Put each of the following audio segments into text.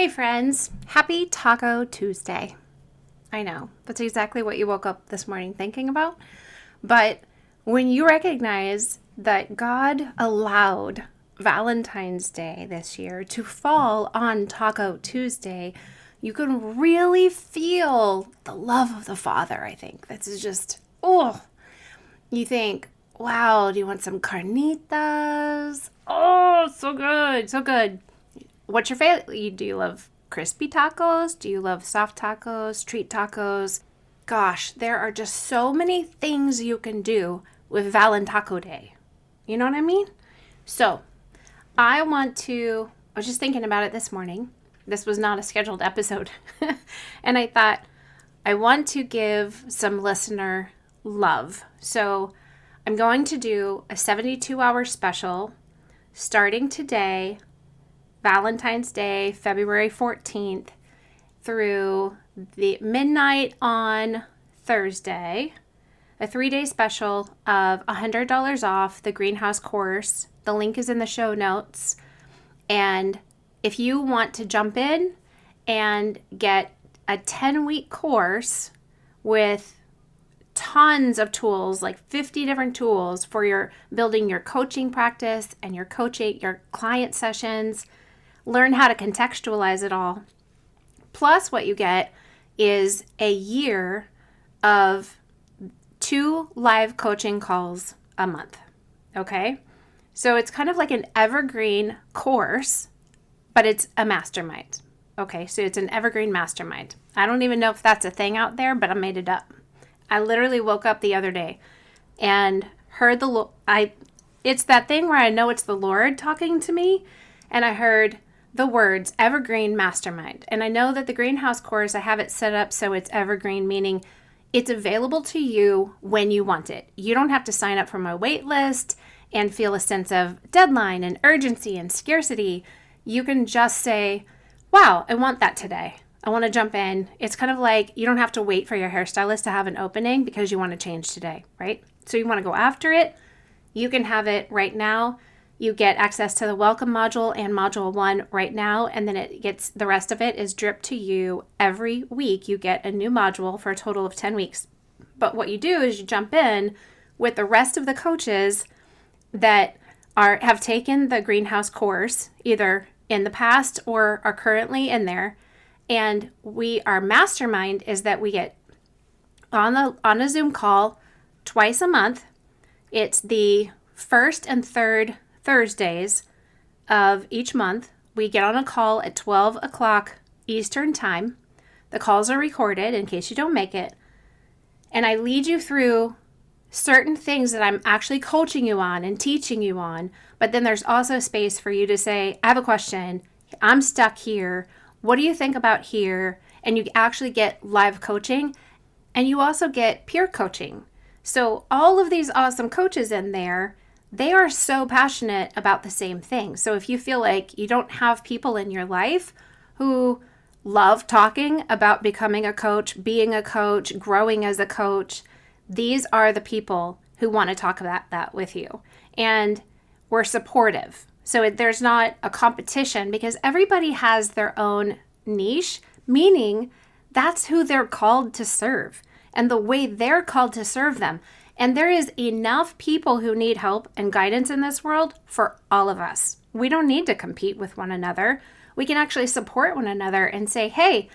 Hey friends, happy Taco Tuesday. I know, that's exactly what you woke up this morning thinking about. But when you recognize that God allowed Valentine's Day this year to fall on Taco Tuesday, you can really feel the love of the Father, I think. This is just, you think, wow, do you want some carnitas? Oh, so good, so good. What's your favorite? Do you love crispy tacos? Do you love soft tacos, street tacos? Gosh, there are just so many things you can do with Valentaco Day. You know what I mean? So, I was just thinking about it this morning. This was not a scheduled episode. And I thought, I want to give some listener love. So, I'm going to do a 72-hour special starting today, Valentine's Day, February 14th, through the midnight on Thursday, a 3-day special of $100 off the greenhouse course. The link is in the show notes. And if you want to jump in and get a 10-week course with tons of tools, like 50 different tools for your building your coaching practice and your client sessions, learn how to contextualize it all. Plus, what you get is a year of 2 live coaching calls a month. Okay? So it's kind of like an evergreen course, but it's a mastermind. Okay, so it's an evergreen mastermind. I don't even know if that's a thing out there, but I made it up. I literally woke up the other day and heard it's that thing where I know it's the Lord talking to me, and I heard the words Evergreen Mastermind. And I know that the greenhouse course, I have it set up so it's evergreen, meaning it's available to you when you want it. You don't have to sign up for my wait list and feel a sense of deadline and urgency and scarcity. You can just say, wow, I want that today. I want to jump in. It's kind of like you don't have to wait for your hairstylist to have an opening because you want to change today, right? So you want to go after it. You can have it right now. You get access to the welcome module and module 1 right now, and then the rest of it is dripped to you every week. You get a new module for a total of 10 weeks. But what you do is you jump in with the rest of the coaches that have taken the greenhouse course, either in the past or are currently in there. And our mastermind is that we get on a Zoom call twice a month. It's the first and third Thursdays of each month. We get on a call at 12 o'clock Eastern time. The calls are recorded in case you don't make it. And I lead you through certain things that I'm actually coaching you on and teaching you on. But then there's also space for you to say, I have a question. I'm stuck here. What do you think about here? And you actually get live coaching. And you also get peer coaching. So all of these awesome coaches in there, they are so passionate about the same thing. So if you feel like you don't have people in your life who love talking about becoming a coach, being a coach, growing as a coach, these are the people who want to talk about that with you. And we're supportive. So there's not a competition because everybody has their own niche, meaning that's who they're called to serve and the way they're called to serve them. And there is enough people who need help and guidance in this world for all of us. We don't need to compete with one another. We can actually support one another and say, hey,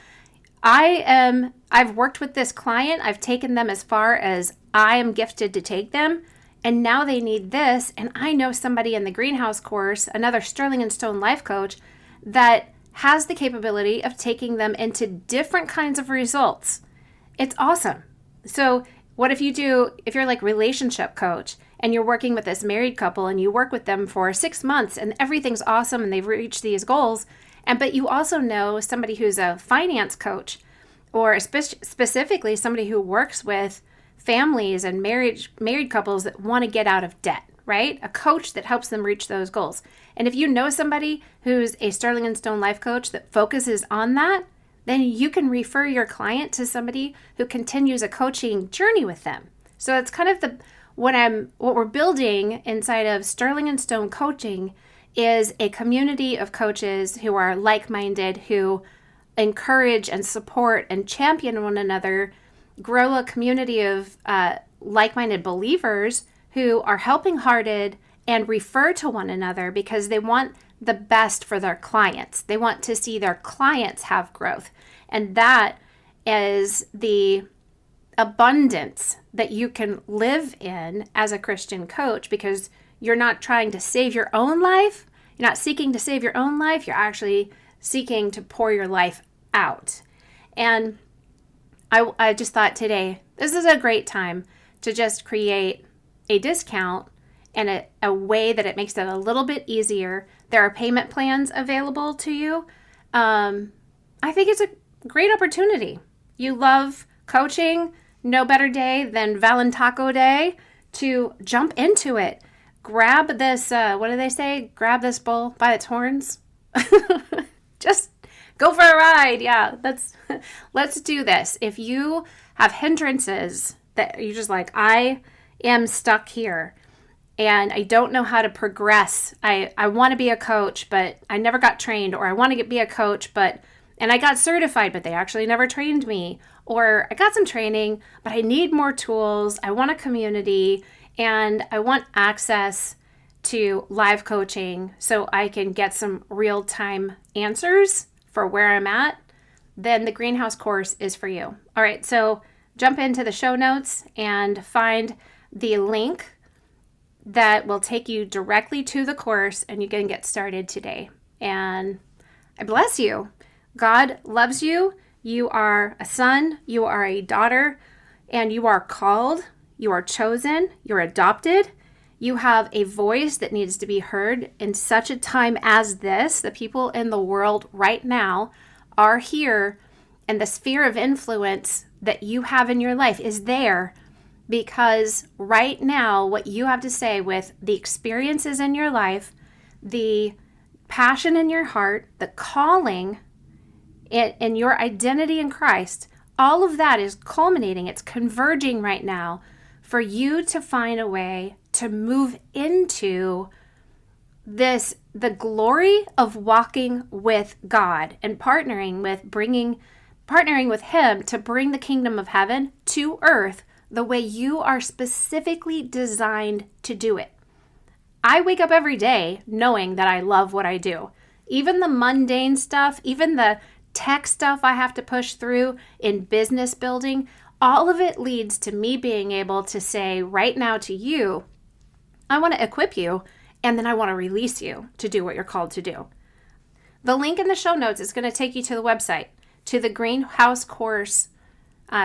I've worked with this client. I've taken them as far as I am gifted to take them. And now they need this. And I know somebody in the greenhouse course, another Sterling and Stone life coach, that has the capability of taking them into different kinds of results. It's awesome. So what if you're like relationship coach and you're working with this married couple and you work with them for 6 months and everything's awesome and they've reached these goals, but you also know somebody who's a finance coach or specifically somebody who works with families and married couples that want to get out of debt, right? A coach that helps them reach those goals. And if you know somebody who's a Sterling and Stone life coach that focuses on that, then you can refer your client to somebody who continues a coaching journey with them. So it's kind of what we're building inside of Sterling and Stone coaching is a community of coaches who are like-minded, who encourage and support and champion one another, grow a community of like-minded believers who are helping-hearted and refer to one another because they want the best for their clients. They want to see their clients have growth. And that is the abundance that you can live in as a Christian coach, because you're not trying to save your own life. You're not seeking to save your own life. You're actually seeking to pour your life out. And I just thought today, this is a great time to just create a discount and a way that it makes it a little bit easier. There are payment plans available to you. I think it's a great opportunity. You love coaching, no better day than Valentaco Day to jump into it. Grab this, what do they say? Grab this bull by its horns. Just go for a ride. Yeah, let's do this. If you have hindrances that you're just like, I am stuck here and I don't know how to progress. I want to be a coach, but I never got trained, or I want to be a coach, and I got certified, but they actually never trained me. Or I got some training, but I need more tools. I want a community, and I want access to live coaching so I can get some real-time answers for where I'm at. Then the Greenhouse course is for you. All right, so jump into the show notes and find the link that will take you directly to the course, and you can get started today. And I bless you. God loves you. You are a son. You are a daughter. And you are called. You are chosen. You're adopted. You have a voice that needs to be heard in such a time as this. The people in the world right now are here, and the sphere of influence that you have in your life is there because right now what you have to say with the experiences in your life, the passion in your heart, the calling and your identity in Christ, all of that is culminating. It's converging right now for you to find a way to move into this, the glory of walking with God and partnering with Him to bring the kingdom of heaven to earth the way you are specifically designed to do it. I wake up every day knowing that I love what I do. Even the mundane stuff, even the tech stuff I have to push through in business building, all of it leads to me being able to say right now to you, I want to equip you, and then I want to release you to do what you're called to do. The link in the show notes is going to take you to the website, to the Greenhouse course,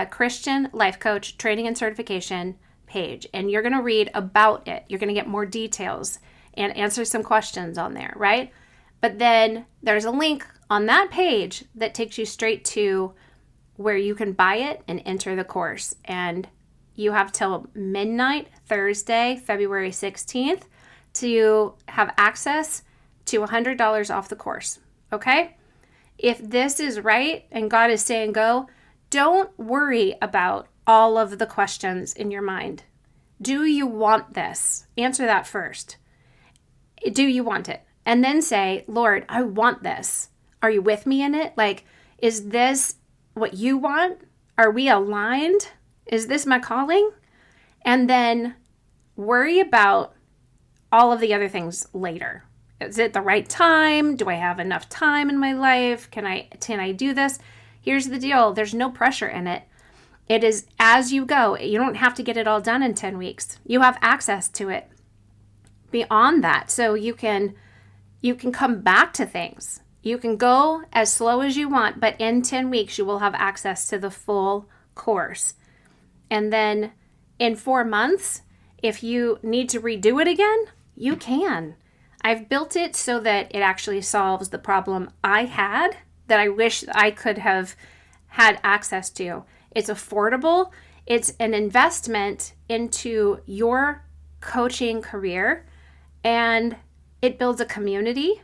Christian Life Coach Training and Certification page, and you're going to read about it. You're going to get more details and answer some questions on there, right? But then there's a link on that page that takes you straight to where you can buy it and enter the course. And you have till midnight, Thursday, February 16th, to have access to $100 off the course, okay? If this is right and God is saying go, don't worry about all of the questions in your mind. Do you want this? Answer that first. Do you want it? And then say, Lord, I want this. Are you with me in it? Like, is this what you want? Are we aligned? Is this my calling? And then worry about all of the other things later. Is it the right time? Do I have enough time in my life? Can I do this? Here's the deal. There's no pressure in it. It is as you go. You don't have to get it all done in 10 weeks. You have access to it beyond that. So you can come back to things. You can go as slow as you want, but in 10 weeks, you will have access to the full course. And then in 4 months, if you need to redo it again, you can. I've built it so that it actually solves the problem I had that I wish I could have had access to. It's affordable. It's an investment into your coaching career, and it builds a community.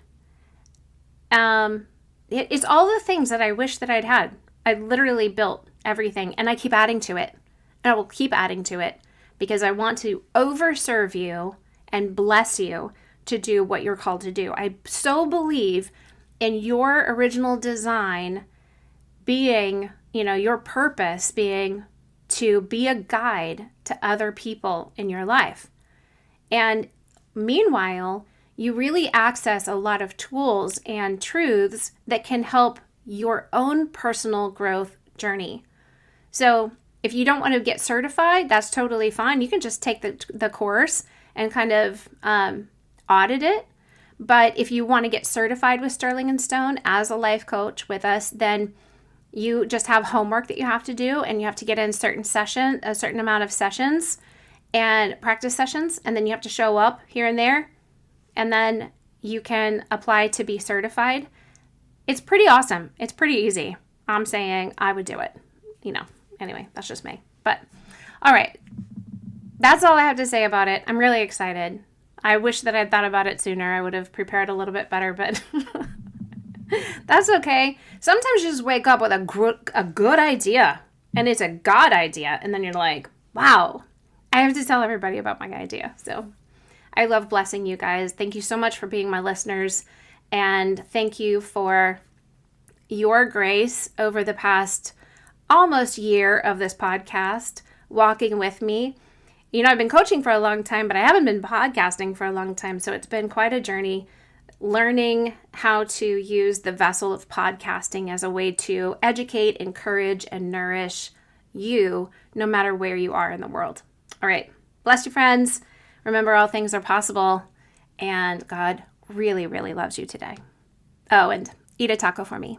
It's all the things that I wish that I'd had. I literally built everything, and I keep adding to it. And I will keep adding to it because I want to overserve you and bless you to do what you're called to do. I so believe in your original design being, your purpose being to be a guide to other people in your life. And meanwhile, you really access a lot of tools and truths that can help your own personal growth journey. So if you don't want to get certified, that's totally fine. You can just take the course and kind of audit it. But if you want to get certified with Sterling & Stone as a life coach with us, then you just have homework that you have to do, and you have to get in a certain amount of sessions and practice sessions, and then you have to show up here and there, and then you can apply to be certified. It's pretty awesome. It's pretty easy. I'm saying I would do it. Anyway, that's just me. But all right, that's all I have to say about it. I'm really excited. I wish that I'd thought about it sooner. I would have prepared a little bit better, but that's okay. Sometimes you just wake up with a good idea, and it's a God idea, and then you're like, wow, I have to tell everybody about my idea. So I love blessing you guys. Thank you so much for being my listeners, and thank you for your grace over the past almost year of this podcast, walking with me. I've been coaching for a long time, but I haven't been podcasting for a long time. So it's been quite a journey learning how to use the vessel of podcasting as a way to educate, encourage, and nourish you no matter where you are in the world. All right. Bless you, friends. Remember, all things are possible, and God really, really loves you today. Oh, and eat a taco for me.